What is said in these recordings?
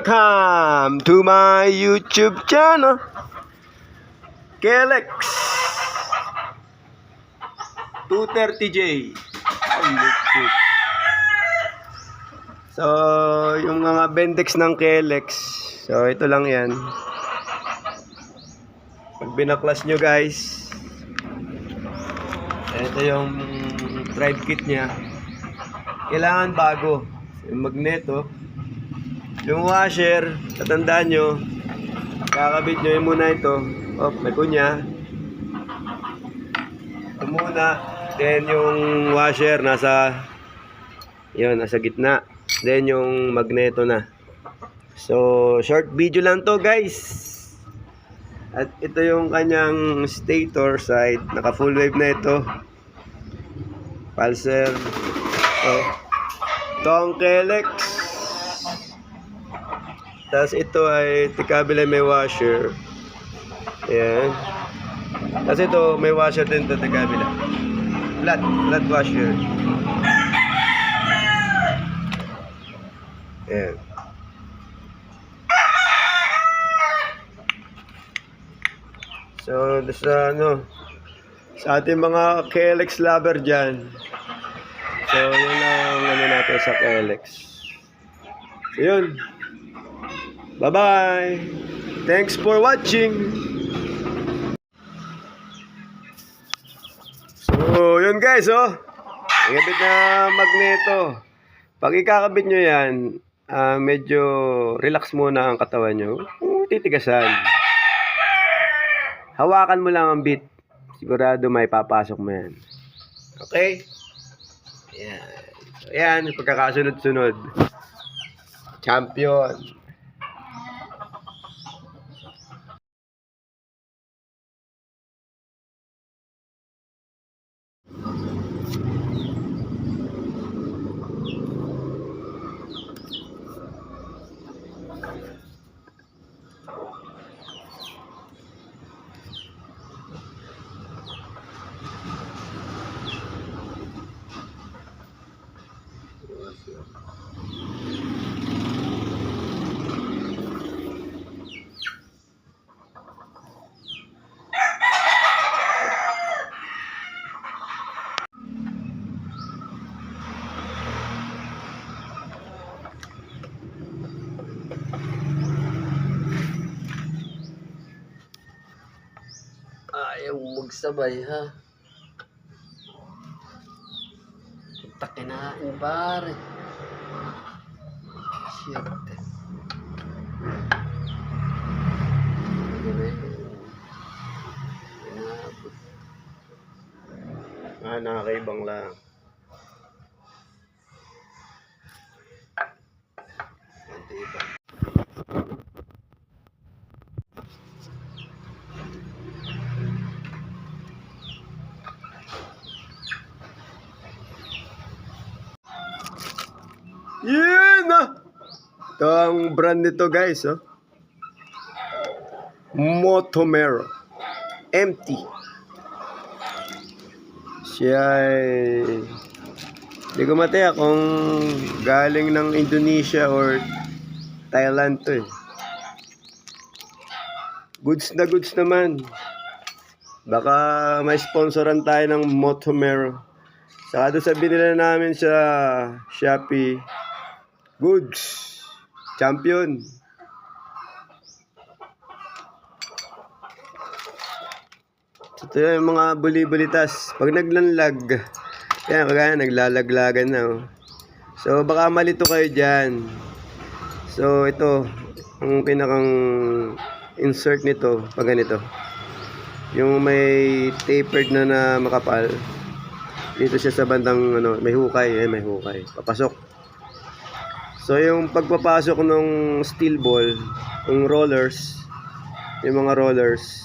Welcome to my YouTube channel, Kelex 230J. So, yung mga bendex ng Kelex. So, ito lang yan. Pag binaklas nyo guys, ito yung drive kit nya. Kailangan bago. Yung magneto, yung washer, tatandaan nyo, kakabit nyo yung muna ito. Oh, may kunya. Ito muna. Then yung washer nasa gitna. Then yung magneto na. So, short video lang to guys. At ito yung kanyang stator side. Naka full wave na ito. Pulsar. Ito ang Kelex. Tapos ito ay tikabila may washer. Ayan. Tapos ito may washer din ito tikabila. Flat washer. Ayan. So, sa ating mga Kelex lover dyan. So, yun lang natin sa Kelex. So, yun. Bye-bye. Thanks for watching. So, yun guys, oh. Ikabit na magneto. Pag ikakabit nyo yan, medyo relax muna ang katawan nyo. Titigasan. Hawakan mo lang ang bit. Sigurado may papasok mo yan. Okay? Yan. So, yan. Pagkakasunod-sunod. Champion. Ayaw magsabay ha. Takinain pare. Shit. Nakakaibang lang. Yan ah! Ito ang brand nito guys, oh. Motomero empty. Siya ay hindi ko mataya kung galing ng Indonesia or Thailand to eh. Goods na goods naman. Baka may sponsoran tayo ng Motomero. Saka doon sa binila namin sa Shopee. Goods. Champion. Ito yung mga buli-bulitas. Pag naglanlag, yan, kagaya naglalaglagan na. Oh. So, baka malito kayo dyan. So, ito, ang pinakang insert nito, pag ganito. Yung may tapered na makapal. Dito siya sa bandang, may hukay. May hukay. Papasok. So, yung pagpapasok ng steel ball, yung rollers, yung mga rollers,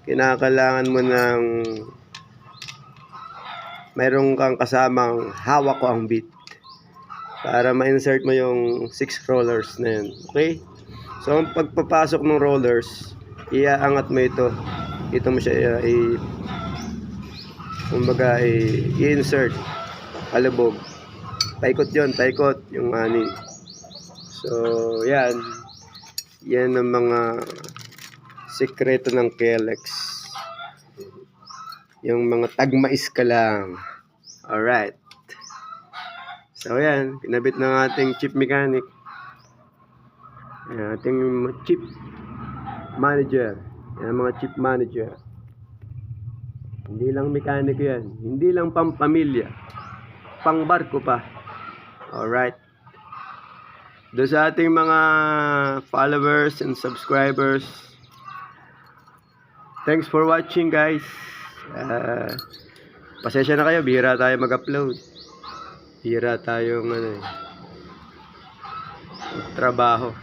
kinakailangan mo ng mayroon kang kasamang hawak ko ang bit para ma-insert mo yung 6 rollers na yun. Okay? So, ang pagpapasok ng rollers, iaangat mo ito. Ito mo siya i-insert. Alubog. Paikot yun, paikot yung anin. So, yan. Yan ang mga sikreto ng KLX. Yung mga tagmais ka lang. Alright. So yan, pinabit ng ating chief mechanic. Yan, ating chief manager. Yan mga chief manager. Hindi lang mekaniko yan. Hindi lang pampamilya. Pangbarko pa. Alright. Doon sa ating mga followers and subscribers, thanks for watching guys. Pasensya na kayo, bihira tayo mag-upload. Bihira tayong trabaho.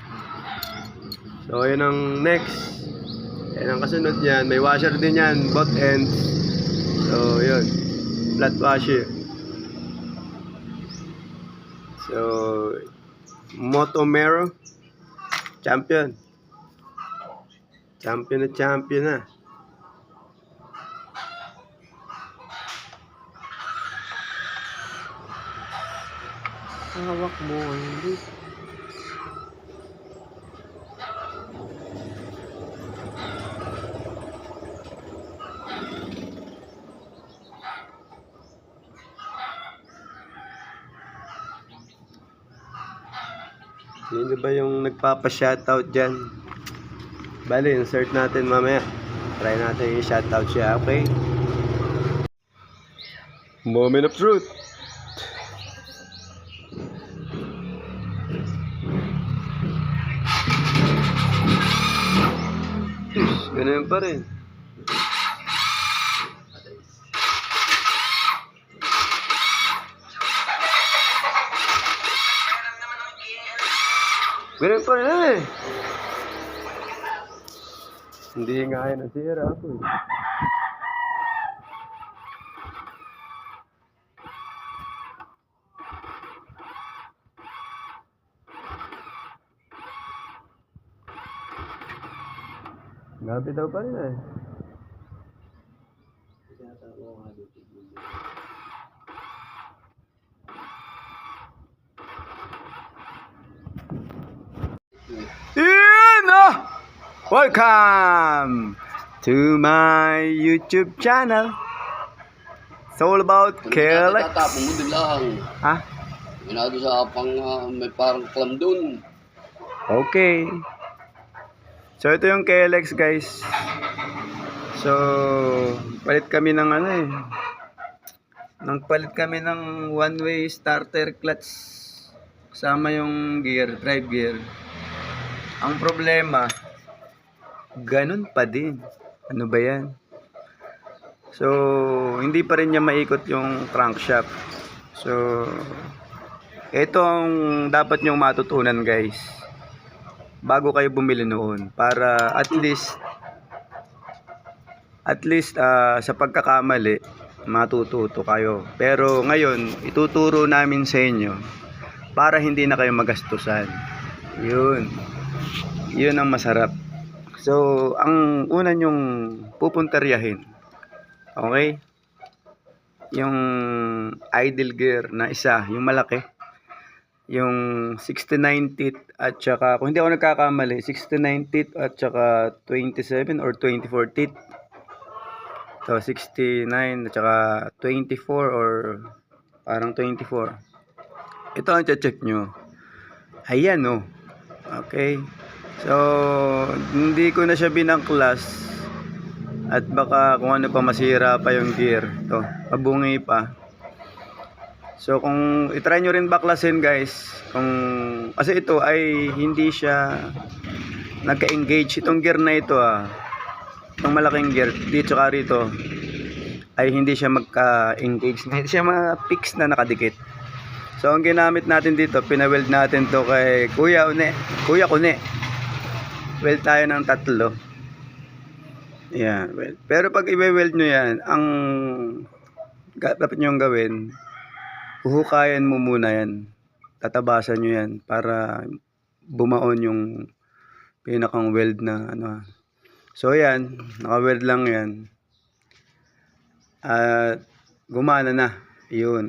So yun ang next. Yan ang kasunod niyan. May washer din yan, both ends. So yun, flat washer. So Motomero champion. Champion na. Hawak mo hindi. Sino ba yung nagpapa-shoutout dyan? Bali, insert natin mamaya. Try natin yung shoutout siya, okay? Moment of truth. Ganun pa rin. Ganun pa rin eh. Hindi nga yan nasira ako eh. Gabi daw pa rin eh. Welcome to my YouTube channel. It's all about KLX. Tatapong mo din lang. Ha? Ginado sa pang may parang clam doon. Okay. So ito yung KLX guys. So palit kami ng palit kami ng one-way starter clutch kasama yung gear, drive gear. Ang problema, ganun pa din. Ano ba yan? So hindi pa rin niya maikot yung crankshaft. So ito ang dapat nyong matutunan guys bago kayo bumili noon, para at least sa pagkakamali matututo kayo. Pero ngayon ituturo namin sa inyo para hindi na kayo magastusan. Yun ang masarap. So ang una nyong pupuntaryahin, okay, yung idle gear na isa, yung malaki, yung 69 teeth at saka, kung hindi ako nagkakamali, 69 teeth at saka 27 or 24 teeth. So 69 at saka 24 or parang 24. Ito ang check nyo. Ayan oh. Okay. So hindi ko na siya binangklas at baka kung ano pa masira pa yung gear. Ito, pabungi pa. So kung itry nyo rin baklasin guys, kasi ito ay hindi siya nagka-engage. Itong gear na ito itong malaking gear dito tsaka rito ay hindi siya magka-engage, hindi siya ma-fix na nakadikit. So ang ginamit natin dito, pinaweld natin to kay Kuya Kune. Weld tayo ng 3. Yeah, well. Pero pag i-weld nyo yan, ang dapat nyo gawin, huhukayan mo muna yan, tatabasan nyo yan para bumaon yung pinakang weld na So yan, naka-weld lang yan at gumana na.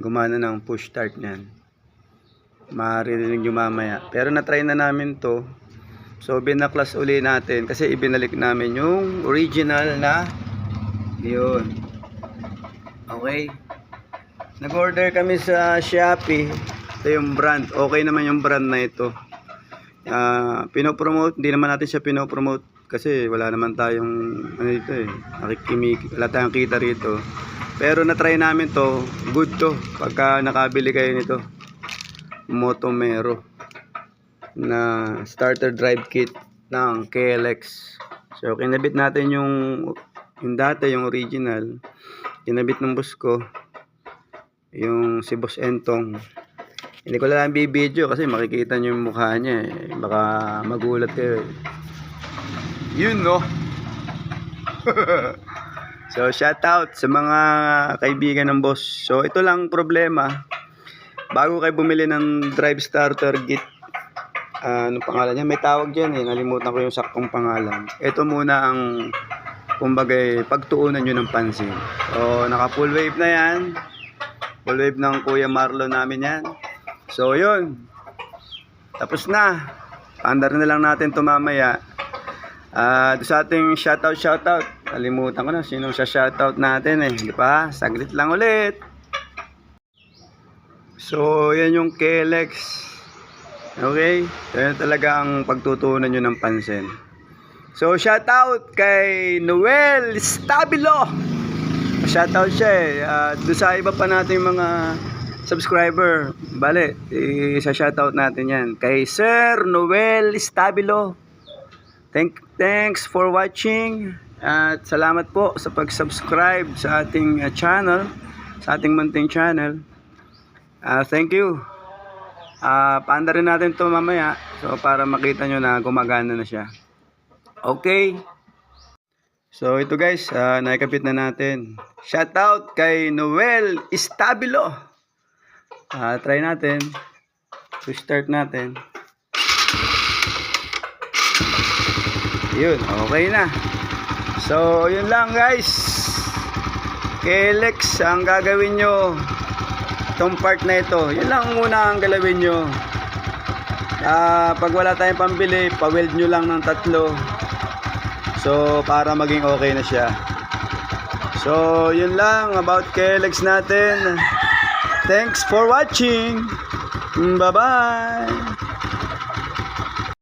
Gumana na ang push start nyan. Maririnig nyo mamaya, pero na-try na namin to So binaklas uli natin kasi ibinalik namin yung original na yun. Okay. Nag-order kami sa Shopee. Ito yung brand. Okay naman yung brand na ito. Pinopromote, hindi naman natin siya pinopromote kasi wala naman tayong ano dito eh. Wala tayong kita rito. Pero na-try namin to, good to pagka nakabili kayo nito. Motomero na starter drive kit ng KLX. So kinabit natin yung dati, yung original. Kinabit ng boss ko yung si Boss Entong. Hindi ko lang bibidyo kasi makikita nyo yung mukha niya eh. Baka magulat kayo eh. Yun no. So shout out sa mga kaibigan ng boss. So ito lang problema. Bago kayo bumili ng drive starter kit, anong pangalan niya? May tawag dyan eh. Nalimutan ko yung saktong pangalan. Ito muna ang kumbaga pagtuunan nyo ng pansin. So naka full wave na yan. Full wave ng Kuya Marlo namin yan. So yun. Tapos na. Paandar na lang natin ito mamaya. Sa ating shoutout. Kalimutan ko na sino sa shoutout natin eh. Di ba? Saglit lang ulit. So yan yung KLX. Okay? Yan talaga ang pagtutunan nyo ng pansin. So shoutout kay Noel Stabilo. Shoutout siya eh. Doon sa iba pa nating mga subscriber. Bale, sa shoutout natin yan. Kay Sir Noel Stabilo. Thanks for watching. At salamat po sa pag-subscribe sa ating channel. Sa ating munting channel. Thank you. Paanda rin natin to mamaya. So para makita nyo na gumagana na siya. Okay. So ito guys, naikabit na natin. Shoutout kay Noel Stabilo. Try natin. To start natin. Yun, okay na. So yun lang guys. KLX ang gagawin nyo. Itong part na ito. Yun lang muna ang galawin nyo. Pag wala tayong pambili, pa-weld nyo lang ng 3. So para maging okay na siya. So yun lang about KLX natin. Thanks for watching. Bye bye.